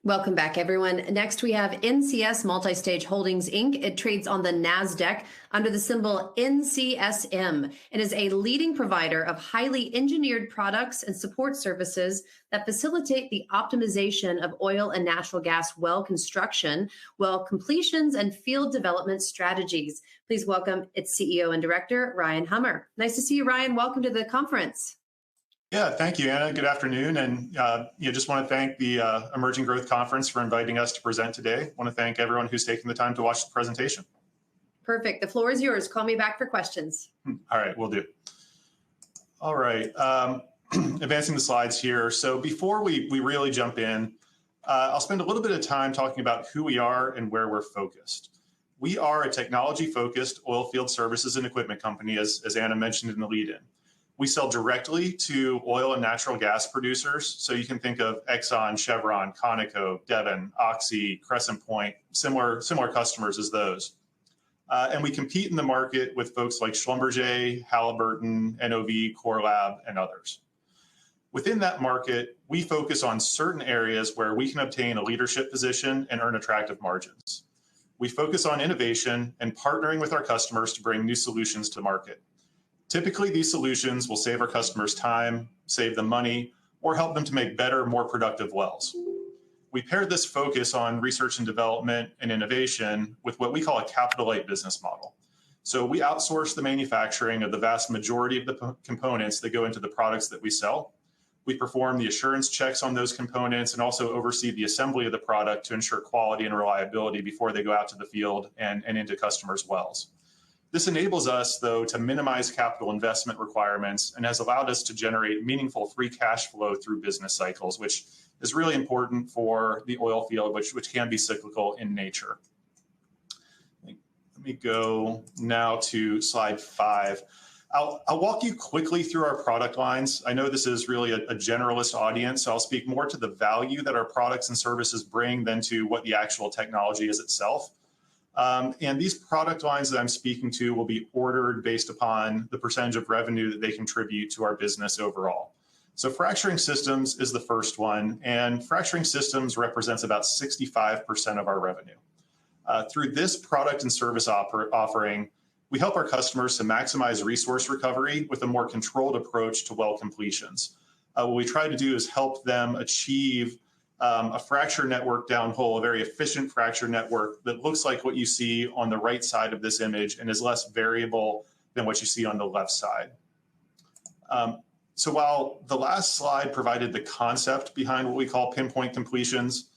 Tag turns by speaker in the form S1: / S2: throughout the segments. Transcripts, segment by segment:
S1: Welcome back, everyone. Next, we have NCS Multistage Holdings, Inc. It trades on the NASDAQ under the symbol NCSM and is a leading provider of highly engineered products and support services that facilitate the optimization of oil and natural gas well construction, well completions, and field development strategies. Please welcome its CEO and director, Ryan Hummer. Nice to see you, Ryan. Welcome to the conference.
S2: Yeah, thank you, Anna. Good afternoon. And just want to thank the Emerging Growth Conference for inviting us to present today. I want to thank everyone who's taking the time to watch the presentation.
S1: Perfect. The floor is yours. Call me back for questions.
S2: All right, we'll do. All right, advancing the slides here. So before we really jump in, I'll spend a little bit of time talking about who we are and where we're focused. We are a technology-focused oil field services and equipment company, as Anna mentioned in the lead-in. We sell directly to oil and natural gas producers. So you can think of Exxon, Chevron, Conoco, Devon, Oxy, Crescent Point, similar customers as those. And we compete in the market with folks like Schlumberger, Halliburton, NOV, Core Lab, and others. Within that market, we focus on certain areas where we can obtain a leadership position and earn attractive margins. We focus on innovation and partnering with our customers to bring new solutions to market. Typically, these solutions will save our customers time, save them money, or help them to make better, more productive wells. We pair this focus on research and development and innovation with what we call a capital-light business model. So we outsource the manufacturing of the vast majority of the components that go into the products that we sell. We perform the assurance checks on those components and also oversee the assembly of the product to ensure quality and reliability before they go out to the field and into customers' wells. This enables us, though, to minimize capital investment requirements and has allowed us to generate meaningful free cash flow through business cycles, which is really important for the oil field, which can be cyclical in nature. Let me go now to slide 5. I'll walk you quickly through our product lines. I know this is really a generalist audience, so I'll speak more to the value that our products and services bring than to what the actual technology is itself. And these product lines that I'm speaking to will be ordered based upon the percentage of revenue that they contribute to our business overall. So fracturing systems is the first one, and fracturing systems represents about 65% of our revenue. Through this product and service offering, we help our customers to maximize resource recovery with a more controlled approach to well completions. What we try to do is help them achieve a fracture network downhole, a very efficient fracture network that looks like what you see on the right side of this image and is less variable than what you see on the left side. So while the last slide provided the concept behind what we call pinpoint completions,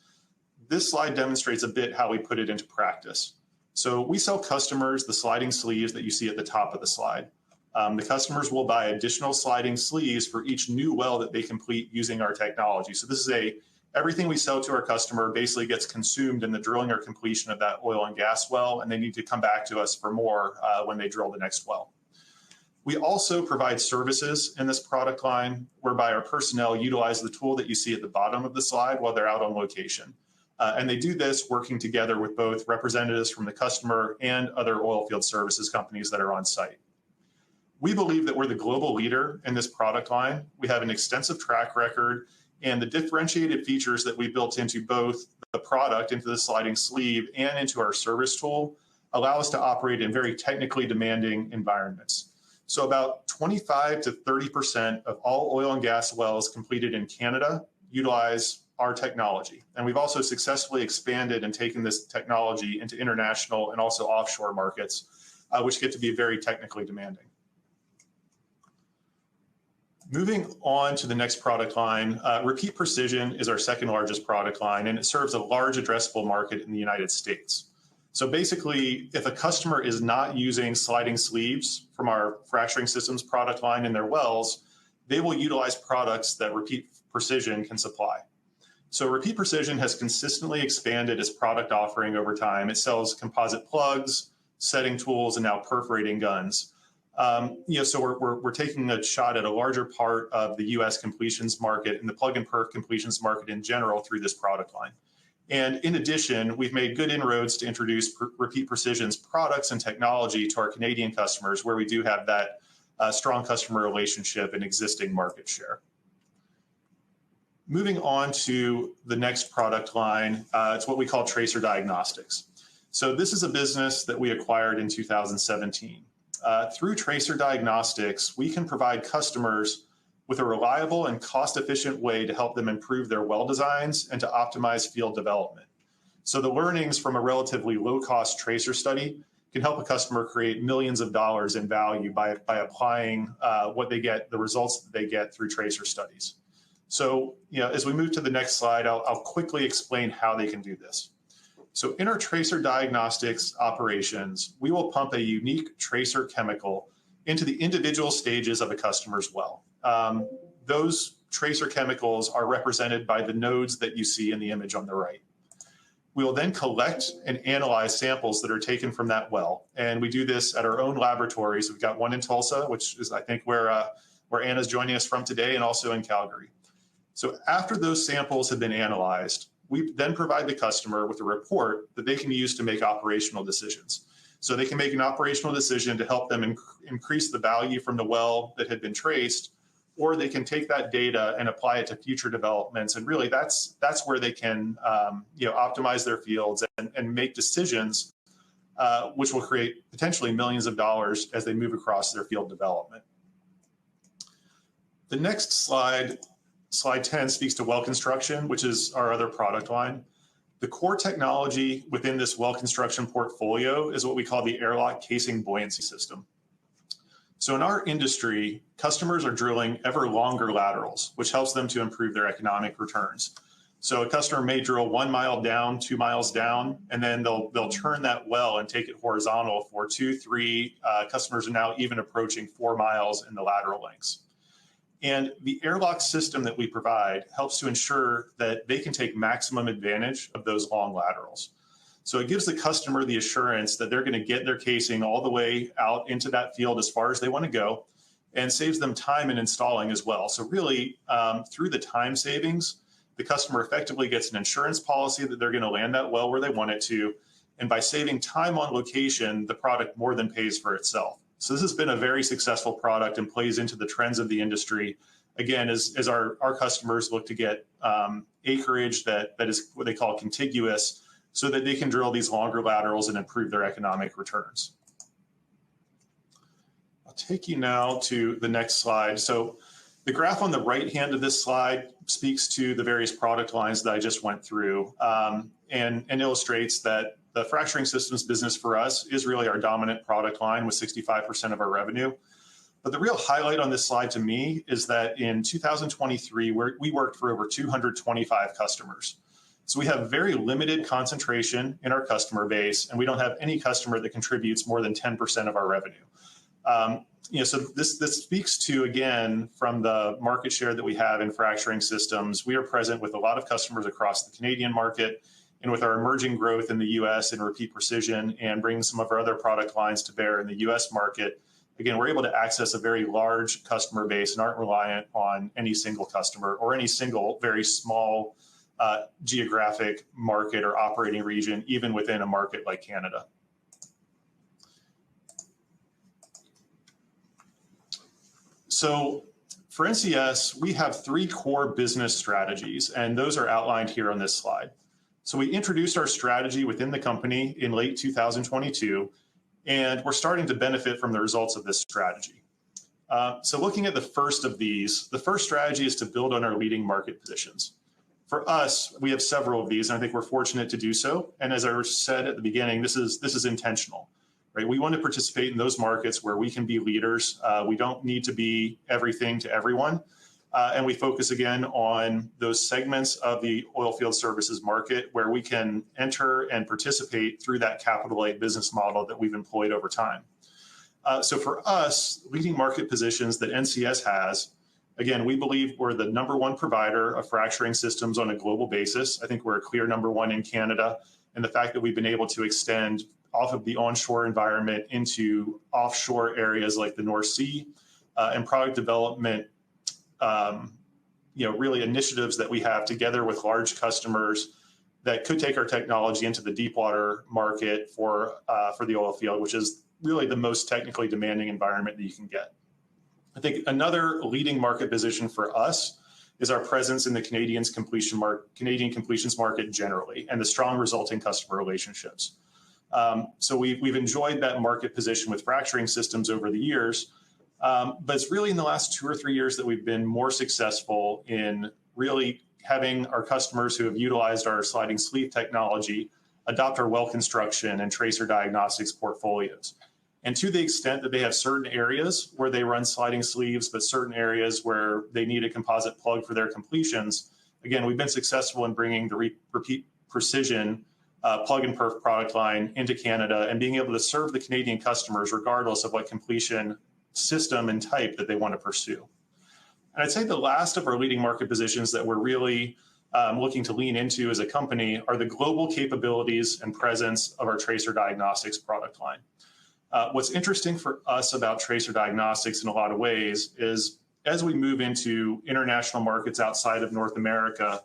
S2: this slide demonstrates a bit how we put it into practice. So we sell customers the sliding sleeves that you see at the top of the slide. The customers will buy additional sliding sleeves for each new well that they complete using our technology. So this is everything we sell to our customer basically gets consumed in the drilling or completion of that oil and gas well, and they need to come back to us for more when they drill the next well. We also provide services in this product line whereby our personnel utilize the tool that you see at the bottom of the slide while they're out on location. And they do this working together with both representatives from the customer and other oil field services companies that are on site. We believe that we're the global leader in this product line. We have an extensive track record, and the differentiated features that we built into both the product, into the sliding sleeve, and into our service tool allow us to operate in very technically demanding environments. So about 25 to 30% of all oil and gas wells completed in Canada utilize our technology. And we've also successfully expanded and taken this technology into international and also offshore markets, which get to be very technically demanding. Moving on to the next product line, Repeat Precision is our second largest product line, and it serves a large addressable market in the United States. So basically, if a customer is not using sliding sleeves from our fracturing systems product line in their wells, they will utilize products that Repeat Precision can supply. So Repeat Precision has consistently expanded its product offering over time. It sells composite plugs, setting tools, and now perforating guns. So we're taking a shot at a larger part of the U.S. completions market and the plug and perf completions market in general through this product line. And in addition, we've made good inroads to introduce Repeat Precision's products and technology to our Canadian customers, where we do have that strong customer relationship and existing market share. Moving on to the next product line, it's what we call tracer diagnostics. So this is a business that we acquired in 2017. Through tracer diagnostics, we can provide customers with a reliable and cost-efficient way to help them improve their well designs and to optimize field development. So the learnings from a relatively low-cost tracer study can help a customer create millions of dollars in value by applying what they get, the results that they get through tracer studies. So, as we move to the next slide, I'll quickly explain how they can do this. So in our tracer diagnostics operations, we will pump a unique tracer chemical into the individual stages of a customer's well. Those tracer chemicals are represented by the nodes that you see in the image on the right. We will then collect and analyze samples that are taken from that well. And we do this at our own laboratories. We've got one in Tulsa, which is, I think, where Anna's joining us from today, and also in Calgary. So after those samples have been analyzed, we then provide the customer with a report that they can use to make operational decisions. So they can make an operational decision to help them increase the value from the well that had been traced, or they can take that data and apply it to future developments. And really, that's where they can optimize their fields and make decisions, which will create potentially millions of dollars as they move across their field development. The next slide, slide 10, speaks to well construction, which is our other product line. The core technology within this well construction portfolio is what we call the airlock casing buoyancy system. So in our industry, customers are drilling ever longer laterals, which helps them to improve their economic returns. So a customer may drill 1 mile down, 2 miles down, and then they'll turn that well and take it horizontal for 2, 3. Customers are now even approaching 4 miles in the lateral lengths. And the airlock system that we provide helps to ensure that they can take maximum advantage of those long laterals. So it gives the customer the assurance that they're going to get their casing all the way out into that field as far as they want to go, and saves them time in installing as well. So really, through the time savings, the customer effectively gets an insurance policy that they're going to land that well where they want it to. And by saving time on location, the product more than pays for itself. So this has been a very successful product and plays into the trends of the industry. Again, as our customers look to get acreage that is what they call contiguous, so that they can drill these longer laterals and improve their economic returns. I'll take you now to the next slide. So the graph on the right hand of this slide speaks to the various product lines that I just went through, and illustrates that the fracturing systems business for us is really our dominant product line with 65% of our revenue. But the real highlight on this slide to me is that in 2023, we worked for over 225 customers. So we have very limited concentration in our customer base, and we don't have any customer that contributes more than 10% of our revenue. So this speaks to, again, from the market share that we have in fracturing systems. We are present with a lot of customers across the Canadian market, and with our emerging growth in the US in repeat precision and bringing some of our other product lines to bear in the US market, again, we're able to access a very large customer base and aren't reliant on any single customer or any single very small geographic market or operating region, even within a market like Canada. So for NCS, we have 3 core business strategies, and those are outlined here on this slide. So we introduced our strategy within the company in late 2022, and we're starting to benefit from the results of this strategy. So looking at the first of these, the first strategy is to build on our leading market positions. For us, we have several of these, and I think we're fortunate to do so. And as I said at the beginning, this is intentional, right? We want to participate in those markets where we can be leaders. We don't need to be everything to everyone. And we focus again on those segments of the oilfield services market where we can enter and participate through that capital-light business model that we've employed over time. So for us, leading market positions that NCS has, again, we believe we're the #1 provider of fracturing systems on a global basis. I think we're a clear #1 in Canada. And the fact that we've been able to extend off of the onshore environment into offshore areas like the North Sea, and product development, really initiatives that we have together with large customers that could take our technology into the deep water market for the oil field, which is really the most technically demanding environment that you can get. I think another leading market position for us is our presence in the Canadian completions market generally, and the strong resulting customer relationships. So we've enjoyed that market position with fracturing systems over the years, but it's really in the last 2 or 3 years that we've been more successful in really having our customers who have utilized our sliding sleeve technology adopt our well construction and tracer diagnostics portfolios. And to the extent that they have certain areas where they run sliding sleeves, but certain areas where they need a composite plug for their completions, again, we've been successful in bringing the Repeat Precision plug and perf product line into Canada and being able to serve the Canadian customers regardless of what completion system and type that they want to pursue. And I'd say the last of our leading market positions that we're really looking to lean into as a company are the global capabilities and presence of our tracer diagnostics product line. What's interesting for us about tracer diagnostics in a lot of ways is as we move into international markets outside of North America,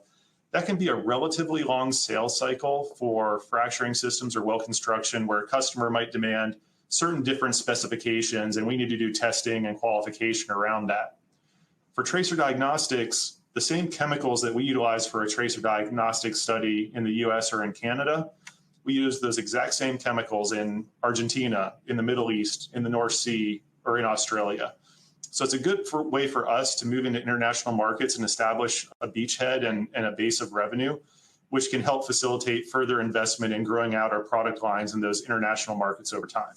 S2: that can be a relatively long sales cycle for fracturing systems or well construction where a customer might demand certain different specifications and we need to do testing and qualification around that. For tracer diagnostics, the same chemicals that we utilize for a tracer diagnostic study in the US or in Canada, we use those exact same chemicals in Argentina, in the Middle East, in the North Sea, or in Australia. So it's a good way for us to move into international markets and establish a beachhead and a base of revenue, which can help facilitate further investment in growing out our product lines in those international markets over time.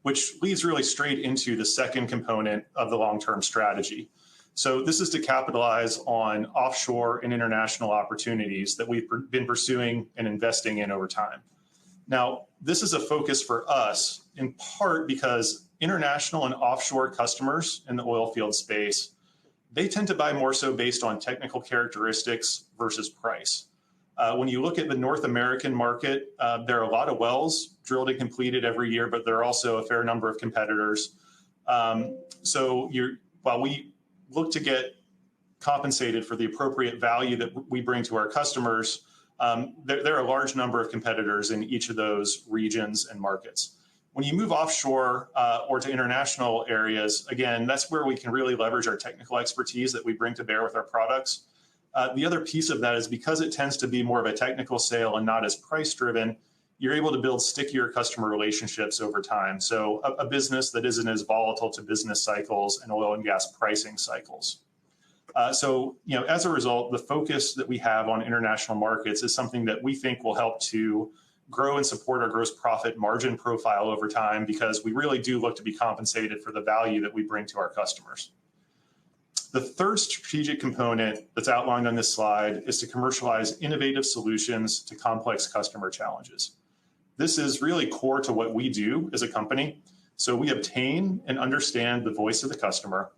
S2: Which leads really straight into the second component of the long-term strategy. So this is to capitalize on offshore and international opportunities that we've been pursuing and investing in over time. Now, this is a focus for us in part because international and offshore customers in the oil field space, they tend to buy more so based on technical characteristics versus price. When you look at the North American market, there are a lot of wells drilled and completed every year, but there are also a fair number of competitors. While we look to get compensated for the appropriate value that we bring to our customers, there are a large number of competitors in each of those regions and markets. When you move offshore or to international areas, again, that's where we can really leverage our technical expertise that we bring to bear with our products. The other piece of that is because it tends to be more of a technical sale and not as price driven, you're able to build stickier customer relationships over time. So a business that isn't as volatile to business cycles and oil and gas pricing cycles. As a result, the focus that we have on international markets is something that we think will help to grow and support our gross profit margin profile over time because we really do look to be compensated for the value that we bring to our customers. The third strategic component that's outlined on this slide is to commercialize innovative solutions to complex customer challenges. This is really core to what we do as a company. So we obtain and understand the voice of the customer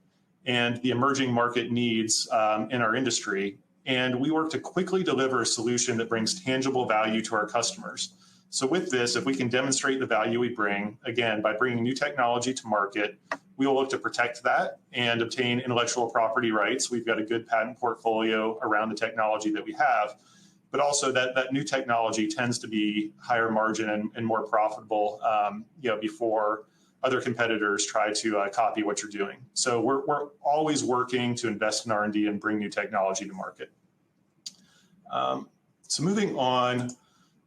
S2: and the emerging market needs in our industry. And we work to quickly deliver a solution that brings tangible value to our customers. So with this, if we can demonstrate the value we bring, again, by bringing new technology to market, we will look to protect that and obtain intellectual property rights. We've got a good patent portfolio around the technology that we have, but also that new technology tends to be higher margin and more profitable before other competitors try to copy what you're doing. So we're always working to invest in R&D and bring new technology to market. So moving on,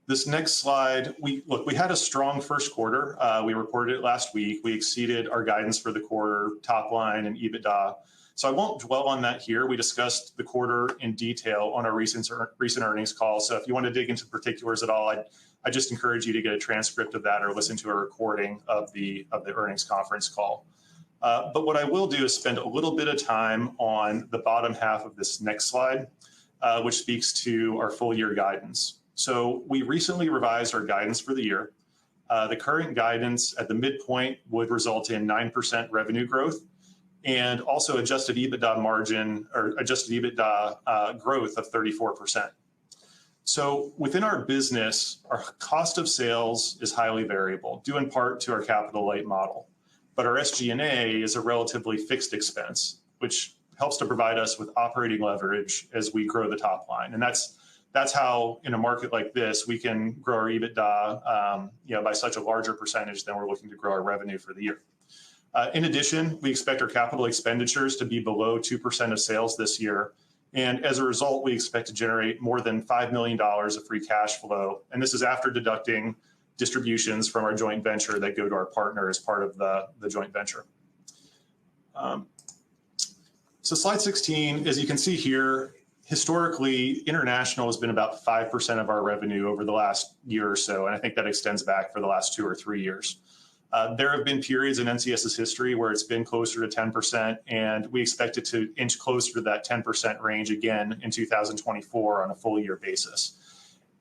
S2: this next slide, we had a strong first quarter. We reported it last week. We exceeded our guidance for the quarter, top line and EBITDA. So I won't dwell on that here. We discussed the quarter in detail on our recent earnings call. So if you want to dig into particulars at all, I just encourage you to get a transcript of that or listen to a recording of the earnings conference call. But what I will do is spend a little bit of time on the bottom half of this next slide, which speaks to our full year guidance. So we recently revised our guidance for the year. The current guidance at the midpoint would result in 9% revenue growth and also adjusted EBITDA margin or adjusted EBITDA growth of 34%. So within our business, our cost of sales is highly variable, due in part to our capital light model. But our SG&A is a relatively fixed expense, which helps to provide us with operating leverage as we grow the top line. And that's how, in a market like this, we can grow our EBITDA by such a larger percentage than we're looking to grow our revenue for the year. In addition, we expect our capital expenditures to be below 2% of sales this year. And as a result, we expect to generate more than $5 million of free cash flow. And this is after deducting distributions from our joint venture that go to our partner as part of the joint venture. So slide 16, as you can see here, historically, international has been about 5% of our revenue over the last year or so. And I think that extends back for the last 2 or 3 years. There have been periods in NCS's history where it's been closer to 10%, and we expect it to inch closer to that 10% range again in 2024 on a full year basis.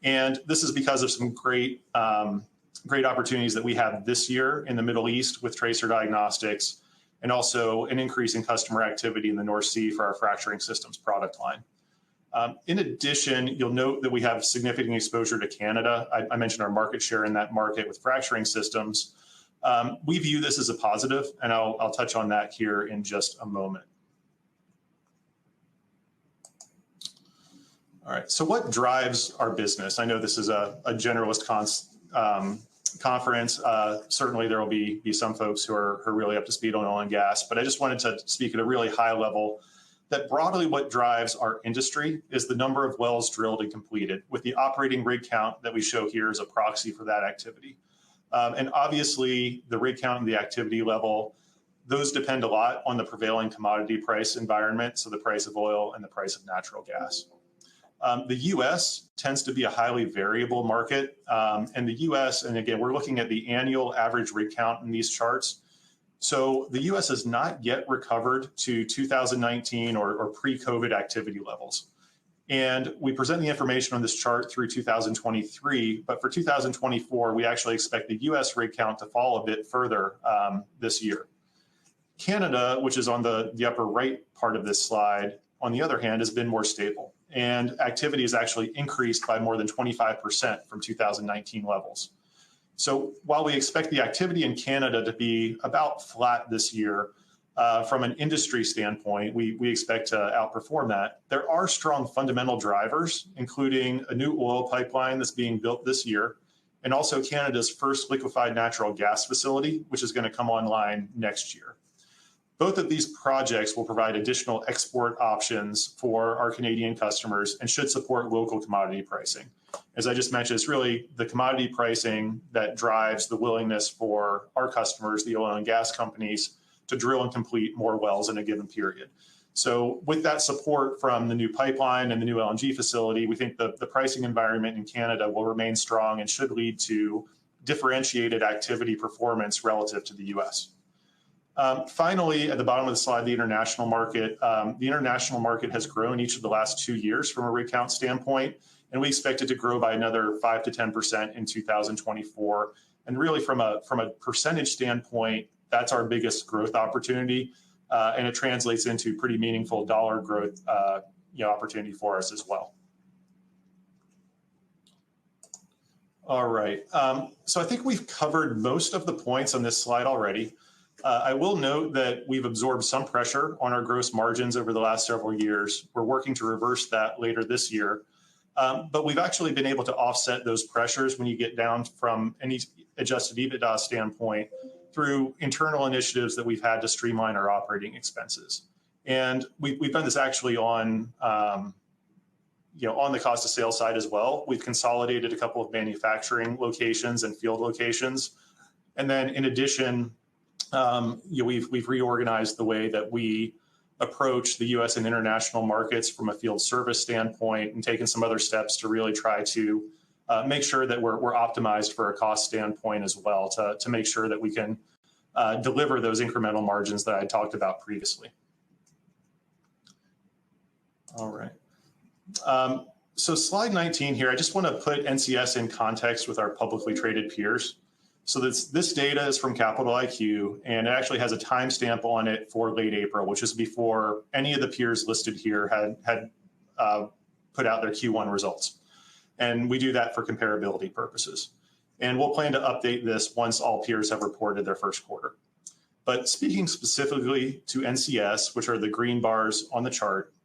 S2: And this is because of some great opportunities that we have this year in the Middle East with tracer diagnostics, and also an increase in customer activity in the North Sea for our fracturing systems product line. In addition, you'll note that we have significant exposure to Canada. I mentioned our market share in that market with fracturing systems. We view this as a positive, and I'll touch on that here in just a moment. All right, so what drives our business? I know this is a generalist conference. Certainly there will be some folks who are really up to speed on oil and gas, but I just wanted to speak at a really high level that broadly what drives our industry is the number of wells drilled and completed, with the operating rig count that we show here as a proxy for that activity. And obviously the rig count and the activity level, those depend a lot on the prevailing commodity price environment, so the price of oil and the price of natural gas. The US tends to be a highly variable market, and the US, and again, we're looking at the annual average rig count in these charts. So the US has not yet recovered to 2019 or pre-COVID activity levels. And we present the information on this chart through 2023, but for 2024, we actually expect the US rig count to fall a bit further this year. Canada, which is on the upper right part of this slide, on the other hand, has been more stable. And activity has actually increased by more than 25% from 2019 levels. So while we expect the activity in Canada to be about flat this year, from an industry standpoint, we expect to outperform that. There are strong fundamental drivers, including a new oil pipeline that's being built this year, and also Canada's first liquefied natural gas facility, which is going to come online next year. Both of these projects will provide additional export options for our Canadian customers and should support local commodity pricing. As I just mentioned, it's really the commodity pricing that drives the willingness for our customers, the oil and gas companies, to drill and complete more wells in a given period. So with that support from the new pipeline and the new LNG facility, we think the pricing environment in Canada will remain strong and should lead to differentiated activity performance relative to the US. Finally, at the bottom of the slide, the international market. The international market has grown each of the last 2 years from a rig count standpoint, and we expect it to grow by another 5 to 10% in 2024. And really from a percentage standpoint, that's our biggest growth opportunity, and it translates into pretty meaningful dollar growth opportunity for us as well. All right, so I think we've covered most of the points on this slide already. I will note that we've absorbed some pressure on our gross margins over the last several years. We're working to reverse that later this year, but we've actually been able to offset those pressures when you get down from any adjusted EBITDA standpoint through internal initiatives that we've had to streamline our operating expenses. And we've done this actually on the cost of sales side as well. We've consolidated a couple of manufacturing locations and field locations. And then in addition, we've reorganized the way that we approach the US and international markets from a field service standpoint, and taken some other steps to really try to make sure that we're optimized for a cost standpoint as well, to make sure that we can deliver those incremental margins that I talked about previously. All right. So slide 19 here, I just want to put NCS in context with our publicly traded peers. So this data is from Capital IQ, and it actually has a timestamp on it for late April, which is before any of the peers listed here had put out their Q1 results. And we do that for comparability purposes. And we'll plan to update this once all peers have reported their first quarter. But speaking specifically to NCS, which are the green bars on the chart,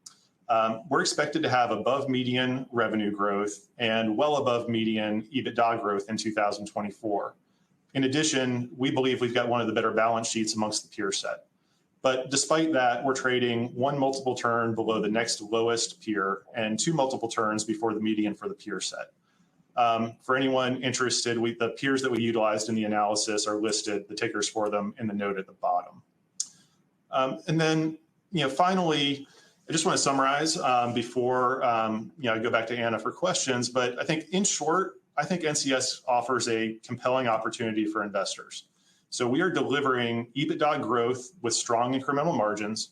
S2: we're expected to have above median revenue growth and well above median EBITDA growth in 2024. In addition, we believe we've got one of the better balance sheets amongst the peer set. But despite that, we're trading 1 multiple turn below the next lowest peer and 2 multiple turns before the median for the peer set. For anyone interested, the peers that we utilized in the analysis are listed, the tickers for them in the note at the bottom. And then, finally, I just want to summarize before I go back to Anna for questions. But I think, in short, I think NCS offers a compelling opportunity for investors. So we are delivering EBITDA growth with strong incremental margins.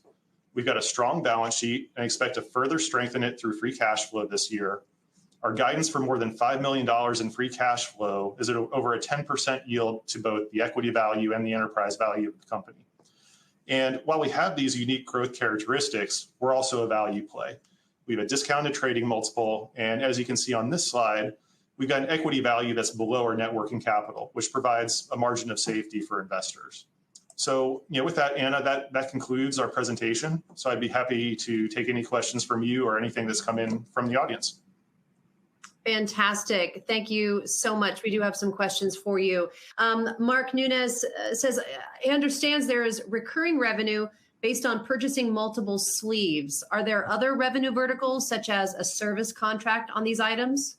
S2: We've got a strong balance sheet and expect to further strengthen it through free cash flow this year. Our guidance for more than $5 million in free cash flow is at over a 10% yield to both the equity value and the enterprise value of the company. And while we have these unique growth characteristics, we're also a value play. We have a discounted trading multiple, and as you can see on this slide, we've got an equity value that's below our net working capital, which provides a margin of safety for investors. So, with that, Anna, that concludes our presentation. So I'd be happy to take any questions from you or anything that's come in from the audience.
S1: Fantastic. Thank you so much. We do have some questions for you. Mark Nunes says, he understands there is recurring revenue based on purchasing multiple sleeves. Are there other revenue verticals, such as a service contract on these items?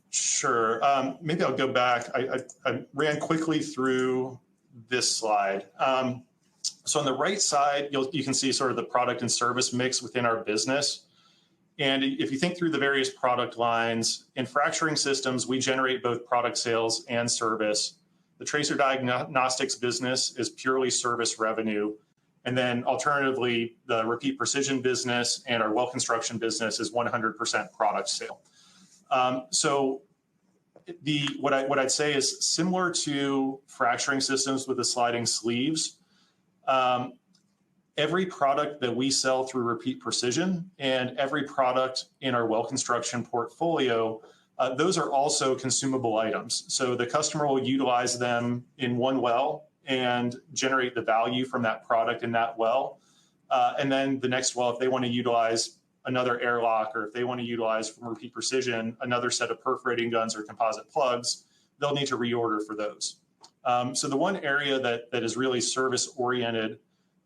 S2: Sure. Maybe I'll go back. I ran quickly through this slide. So on the right side, you can see sort of the product and service mix within our business. And if you think through the various product lines, in fracturing systems, we generate both product sales and service. The tracer diagnostics business is purely service revenue. And then alternatively, the repeat precision business and our well construction business is 100% product sale. So what I'd say is similar to fracturing systems with the sliding sleeves. Every product that we sell through repeat precision and every product in our well construction portfolio, those are also consumable items. So the customer will utilize them in one well and generate the value from that product in that well. And then the next well, if they want to utilize another airlock, or if they want to utilize from repeat precision another set of perforating guns or composite plugs, they'll need to reorder for those. So the one area that is really service oriented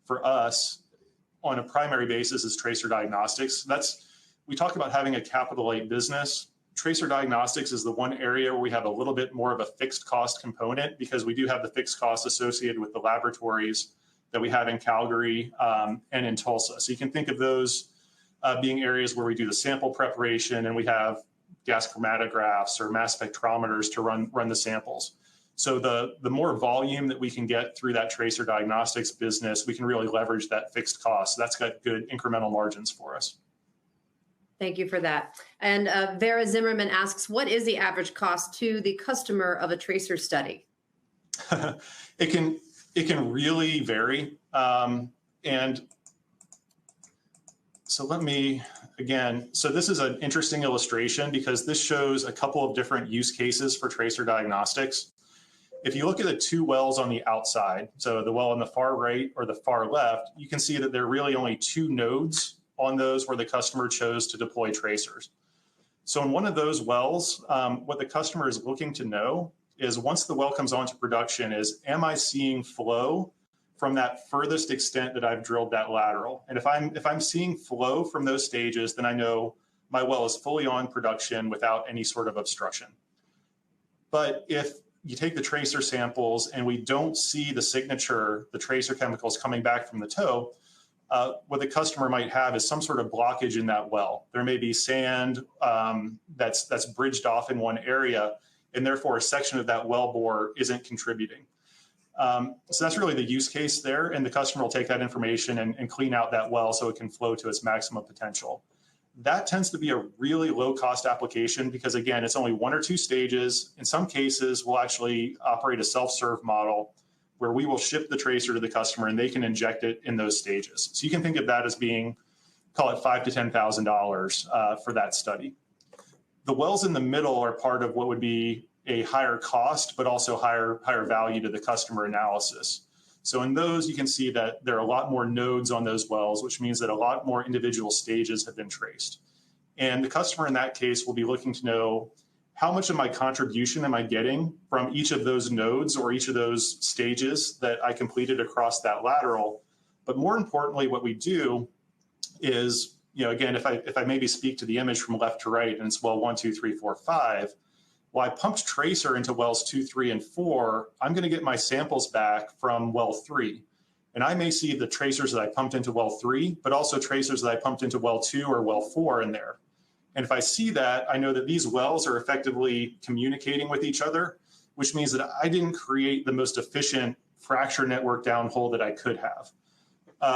S2: for us on a primary basis is tracer diagnostics. We talk about having a capital light business. Tracer diagnostics is the one area where we have a little bit more of a fixed cost component, because we do have the fixed costs associated with the laboratories that we have in Calgary and in Tulsa. So you can think of those being areas where we do the sample preparation and we have gas chromatographs or mass spectrometers to run the samples. So the more volume that we can get through that tracer diagnostics business, we can really leverage that fixed cost. So that's got good incremental margins for us.
S1: Thank you for that. And Vera Zimmerman asks, what is the average cost to the customer of a tracer study?
S2: It can really vary. And so so this is an interesting illustration because this shows a couple of different use cases for tracer diagnostics. If you look at the two wells on the outside, so the well on the far right or the far left, you can see that there are really only two nodes on those where the customer chose to deploy tracers. So in one of those wells, what the customer is looking to know is, once the well comes onto production, am I seeing flow from that furthest extent that I've drilled that lateral? And if I'm seeing flow from those stages, then I know my well is fully on production without any sort of obstruction. But if you take the tracer samples and we don't see the signature, the tracer chemicals coming back from the toe, what the customer might have is some sort of blockage in that well. There may be sand that's bridged off in one area, and therefore a section of that well bore isn't contributing. So that's really the use case there, and the customer will take that information and clean out that well so it can flow to its maximum potential. That tends to be a really low-cost application because, again, it's only one or two stages. In some cases, we'll actually operate a self-serve model where we will ship the tracer to the customer and they can inject it in those stages. So you can think of that as being, call it $5,000 to $10,000 for that study. The wells in the middle are part of what would be a higher cost, but also higher value to the customer analysis. So in those, you can see that there are a lot more nodes on those wells, which means that a lot more individual stages have been traced. And the customer in that case will be looking to know, how much of my contribution am I getting from each of those nodes or each of those stages that I completed across that lateral. But more importantly, what we do is, again, if I maybe speak to the image from left to right, and it's well 1, 2, 3, 4, 5, well, I pumped tracer into wells 2, 3, and 4, I'm going to get my samples back from well 3. And I may see the tracers that I pumped into well 3, but also tracers that I pumped into well 2 or well 4 in there. And if I see that, I know that these wells are effectively communicating with each other, which means that I didn't create the most efficient fracture network downhole that I could have.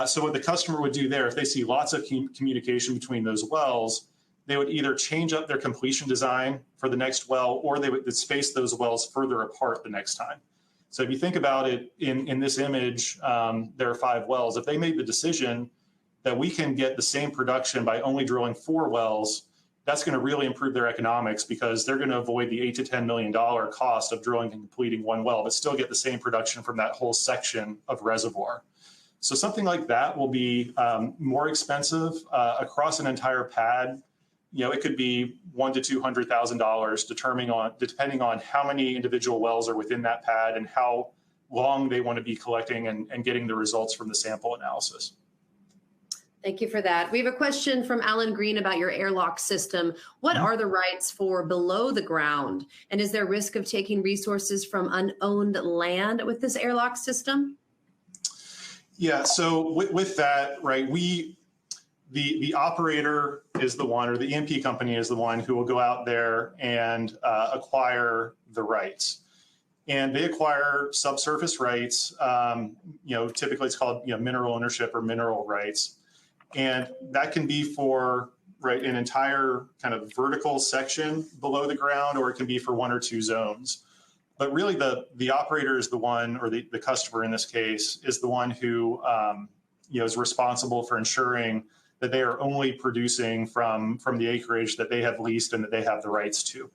S2: So what the customer would do there, if they see lots of communication between those wells, they would either change up their completion design for the next well, or they would space those wells further apart the next time. So if you think about it in this image, there are 5 wells. If they made the decision that we can get the same production by only drilling 4 wells, that's going to really improve their economics, because they're going to avoid the $8 to $10 million cost of drilling and completing 1 well, but still get the same production from that whole section of reservoir. So something like that will be more expensive across an entire pad. It could be $100,000 to $200,000, depending on how many individual wells are within that pad and how long they want to be collecting and getting the results from the sample analysis.
S1: Thank you for that. We have a question from Alan Green about your airlock system. What are the rights for below the ground? And is there risk of taking resources from unowned land with this airlock system?
S2: Yeah, so with that, right, the operator is the one, or the E&P company is the one who will go out there and acquire the rights. And they acquire subsurface rights. Typically it's called mineral ownership or mineral rights. And that can be for an entire kind of vertical section below the ground, or it can be for 1 or 2 zones. But really the operator is the one, or the customer in this case, is the one who is responsible for ensuring that they are only producing from the acreage that they have leased and that they have the rights to.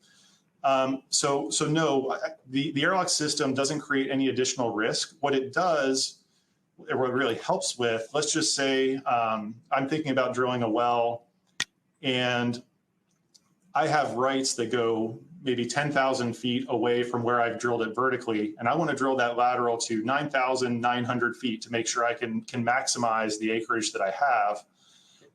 S2: So no, the airlock system doesn't create any additional risk. What it does, what it really helps with, let's just say I'm thinking about drilling a well and I have rights that go maybe 10,000 feet away from where I've drilled it vertically, and I want to drill that lateral to 9,900 feet to make sure I can maximize the acreage that I have.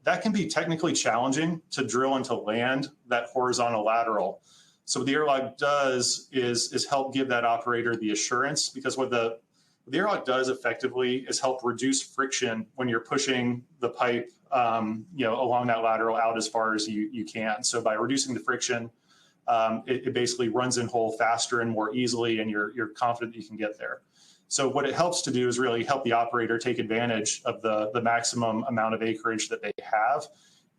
S2: That can be technically challenging to drill and to land that horizontal lateral. So what the airlock does is help give that operator the assurance, because what the airlock does effectively is help reduce friction when you're pushing the pipe along that lateral out as far as you can. So by reducing the friction, it basically runs in hole faster and more easily, and you're confident that you can get there. So what it helps to do is really help the operator take advantage of the maximum amount of acreage that they have.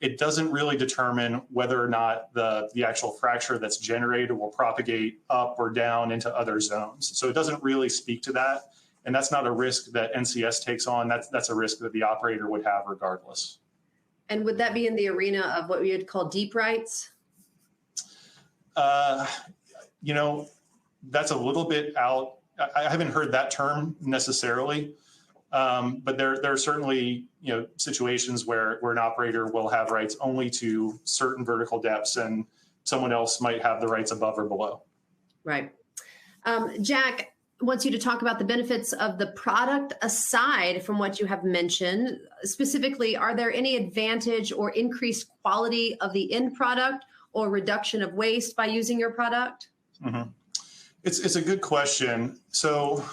S2: It doesn't really determine whether or not the actual fracture that's generated will propagate up or down into other zones. So it doesn't really speak to that. And that's not a risk that NCS takes on. That's a risk that the operator would have regardless.
S1: And would that be in the arena of what we would call deep rights?
S2: That's a little bit out. I haven't heard that term necessarily, but there are certainly situations where an operator will have rights only to certain vertical depths, and someone else might have the rights above or below.
S1: Right. Jack wants you to talk about the benefits of the product aside from what you have mentioned. Specifically, are there any advantage or increased quality of the end product or reduction of waste by using your product?
S2: Mm-hmm. It's a good question. So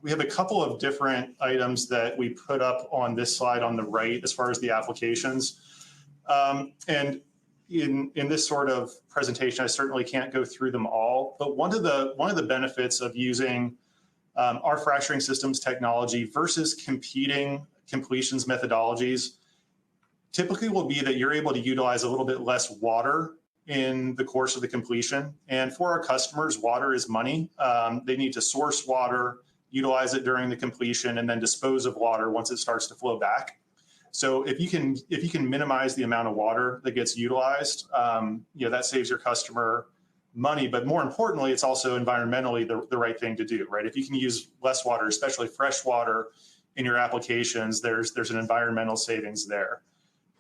S2: we have a couple of different items that we put up on this slide on the right as far as the applications. And in this sort of presentation, I certainly can't go through them all. But one of the benefits of using our fracturing systems technology versus competing completions methodologies typically will be that you're able to utilize a little bit less water in the course of the completion. And for our customers, water is money. They need to source water, utilize it during the completion, and then dispose of water once it starts to flow back. So if you can minimize the amount of water that gets utilized, that saves your customer money. But more importantly, it's also environmentally the right thing to do, right? If you can use less water, especially fresh water, in your applications, there's an environmental savings there.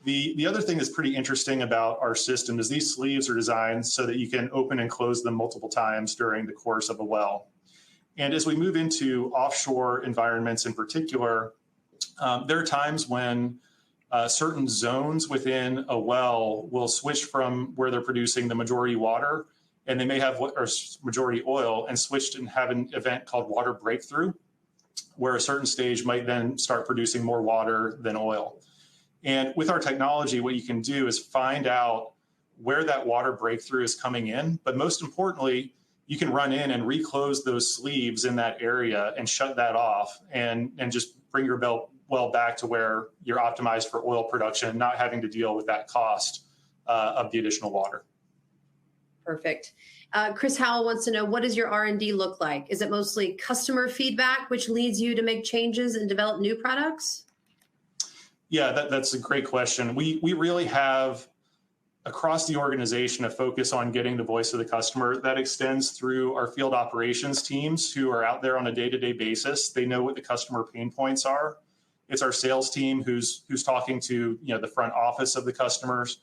S2: The other thing that's pretty interesting about our system is these sleeves are designed so that you can open and close them multiple times during the course of a well. And as we move into offshore environments in particular, there are times when certain zones within a well will switch from where they're producing the majority water, and they may have majority oil, and switch and have an event called water breakthrough, where a certain stage might then start producing more water than oil. And with our technology, what you can do is find out where that water breakthrough is coming in. But most importantly, you can run in and reclose those sleeves in that area and shut that off and just bring your well back to where you're optimized for oil production, not having to deal with that cost of the additional water.
S1: Perfect. Chris Howell wants to know, what does your R&D look like? Is it mostly customer feedback, which leads you to make changes and develop new products?
S2: Yeah, that's a great question. We really have, across the organization, a focus on getting the voice of the customer. That extends through our field operations teams who are out there on a day-to-day basis. They know what the customer pain points are. It's our sales team who's talking to the front office of the customers,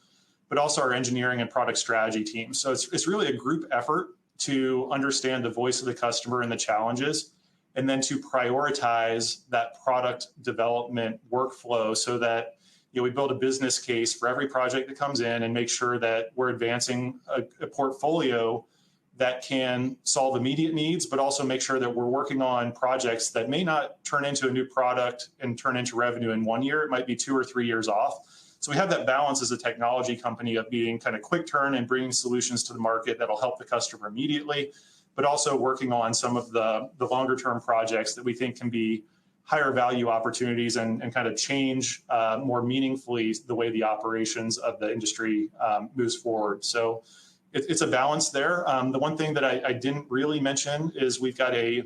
S2: but also our engineering and product strategy team. So it's really a group effort to understand the voice of the customer and the challenges, and then to prioritize that product development workflow so that we build a business case for every project that comes in and make sure that we're advancing a portfolio that can solve immediate needs, but also make sure that we're working on projects that may not turn into a new product and turn into revenue in 1 year. It might be 2 or 3 years off. So we have that balance as a technology company of being kind of quick turn and bringing solutions to the market that'll help the customer immediately, but also working on some of the longer term projects that we think can be higher value opportunities and kind of change more meaningfully the way the operations of the industry moves forward. So it's a balance there. The one thing that I didn't really mention is we've got a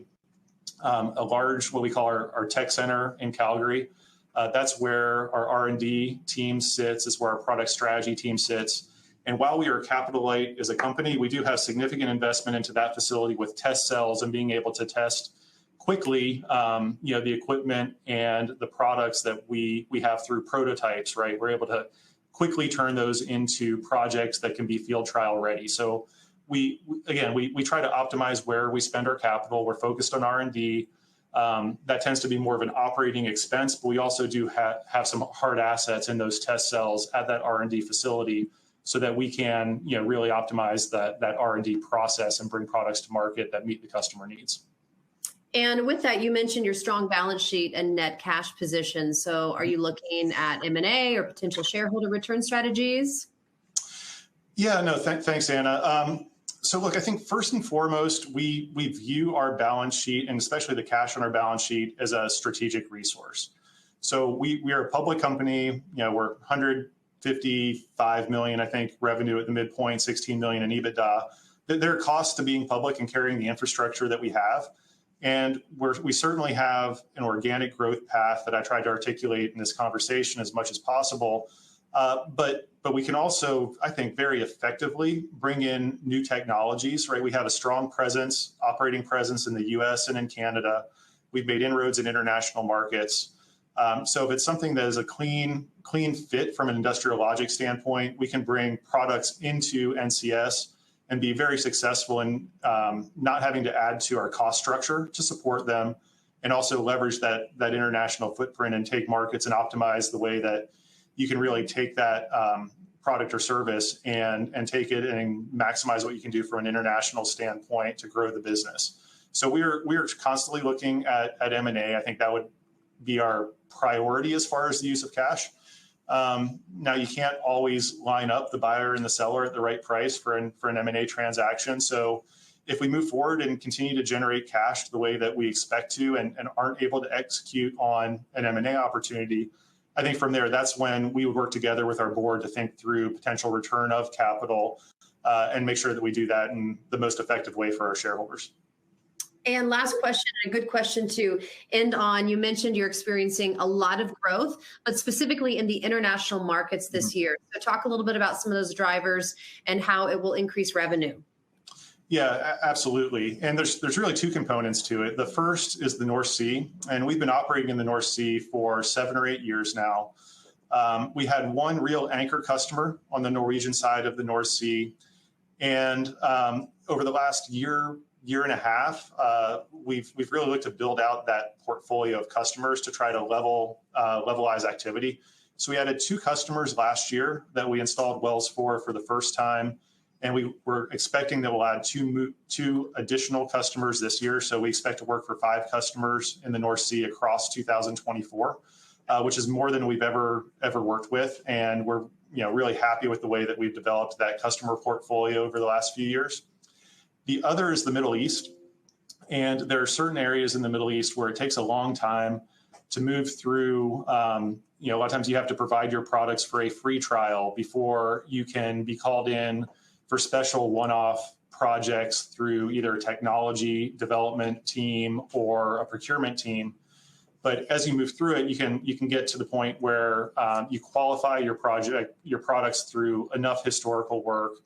S2: large, what we call our tech center in Calgary. That's where our R&D team sits, is where our product strategy team sits. And while we are capital light as a company, we do have significant investment into that facility with test cells and being able to test quickly, the equipment and the products that we have through prototypes, right? We're able to quickly turn those into projects that can be field trial ready. So we try to optimize where we spend our capital. We're focused on R&D. That tends to be more of an operating expense, but we also do have some hard assets in those test cells at that R&D facility, so that we can really optimize that R&D process and bring products to market that meet the customer needs.
S1: And with that, you mentioned your strong balance sheet and net cash position. So are you looking at M&A or potential shareholder return strategies?
S2: Yeah, no, thanks, Anna. So look, I think first and foremost, we view our balance sheet, and especially the cash on our balance sheet, as a strategic resource. So we are a public company. We're 155 million, I think, revenue at the midpoint, 16 million in EBITDA. There are costs to being public and carrying the infrastructure that we have. And we certainly have an organic growth path that I tried to articulate in this conversation as much as possible. But we can also, I think, very effectively bring in new technologies, right? We have a strong operating presence in the US and in Canada. We've made inroads in international markets. So if it's something that is a clean fit from an industrial logic standpoint, we can bring products into NCS and be very successful in not having to add to our cost structure to support them, and also leverage that international footprint and take markets and optimize the way that you can really take that product or service and take it and maximize what you can do from an international standpoint to grow the business. So we are constantly looking at M&A. I think that would be our priority as far as the use of cash. Now, you can't always line up the buyer and the seller at the right price for an M&A transaction. So if we move forward and continue to generate cash the way that we expect to, and aren't able to execute on an M&A opportunity, I think from there, that's when we would work together with our board to think through potential return of capital and make sure that we do that in the most effective way for our shareholders.
S1: And last question, a good question to end on. You mentioned you're experiencing a lot of growth, but specifically in the international markets this year. So talk a little bit about some of those drivers and how it will increase revenue.
S2: Yeah, absolutely. And there's really two components to it. The first is the North Sea, and we've been operating in the North Sea for 7 or 8 years now. We had one real anchor customer on the Norwegian side of the North Sea. And over the last year and a half, we've really looked to build out that portfolio of customers to try to levelize activity. So we added 2 customers last year that we installed wells for the first time. And we were expecting that we'll add two additional customers this year. So we expect to work for 5 customers in the North Sea across 2024, which is more than we've ever worked with. And we're really happy with the way that we've developed that customer portfolio over the last few years. The other is the Middle East. And there are certain areas in the Middle East where it takes a long time to move through. A lot of times you have to provide your products for a free trial before you can be called in for special one-off projects through either a technology development team or a procurement team. But as you move through it, you can get to the point where you qualify your products through enough historical work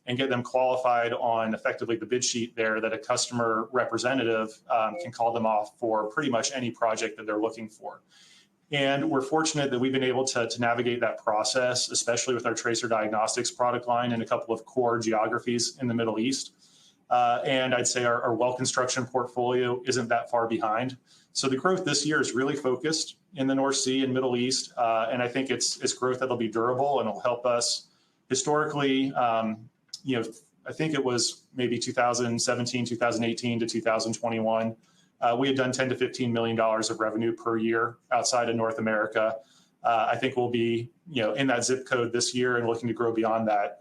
S2: and get them qualified on effectively the bid sheet there that a customer representative can call them off for pretty much any project that they're looking for. And we're fortunate that we've been able to navigate that process, especially with our tracer diagnostics product line in a couple of core geographies in the Middle East. And I'd say our well construction portfolio isn't that far behind. So the growth this year is really focused in the North Sea and Middle East. And I think it's growth that'll be durable and it'll help us. Historically, I think it was maybe 2017, 2018 to 2021. We had done $10 to $15 million of revenue per year outside of North America. I think we'll be in that zip code this year and looking to grow beyond that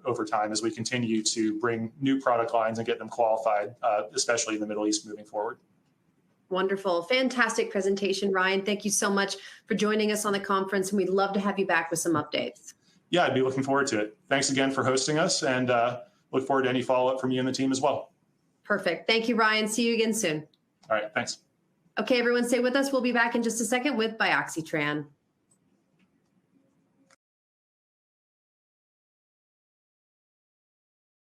S2: over time as we continue to bring new product lines and get them qualified, especially in the Middle East moving forward.
S1: Wonderful. Fantastic presentation, Ryan. Thank you so much for joining us on the conference. And we'd love to have you back with some updates.
S2: Yeah, I'd be looking forward to it. Thanks again for hosting us and look forward to any follow-up from you and the team as well.
S1: Perfect. Thank you, Ryan. See you again soon.
S2: All right. Thanks.
S1: Okay, everyone, stay with us. We'll be back in just a second with Bioxytran.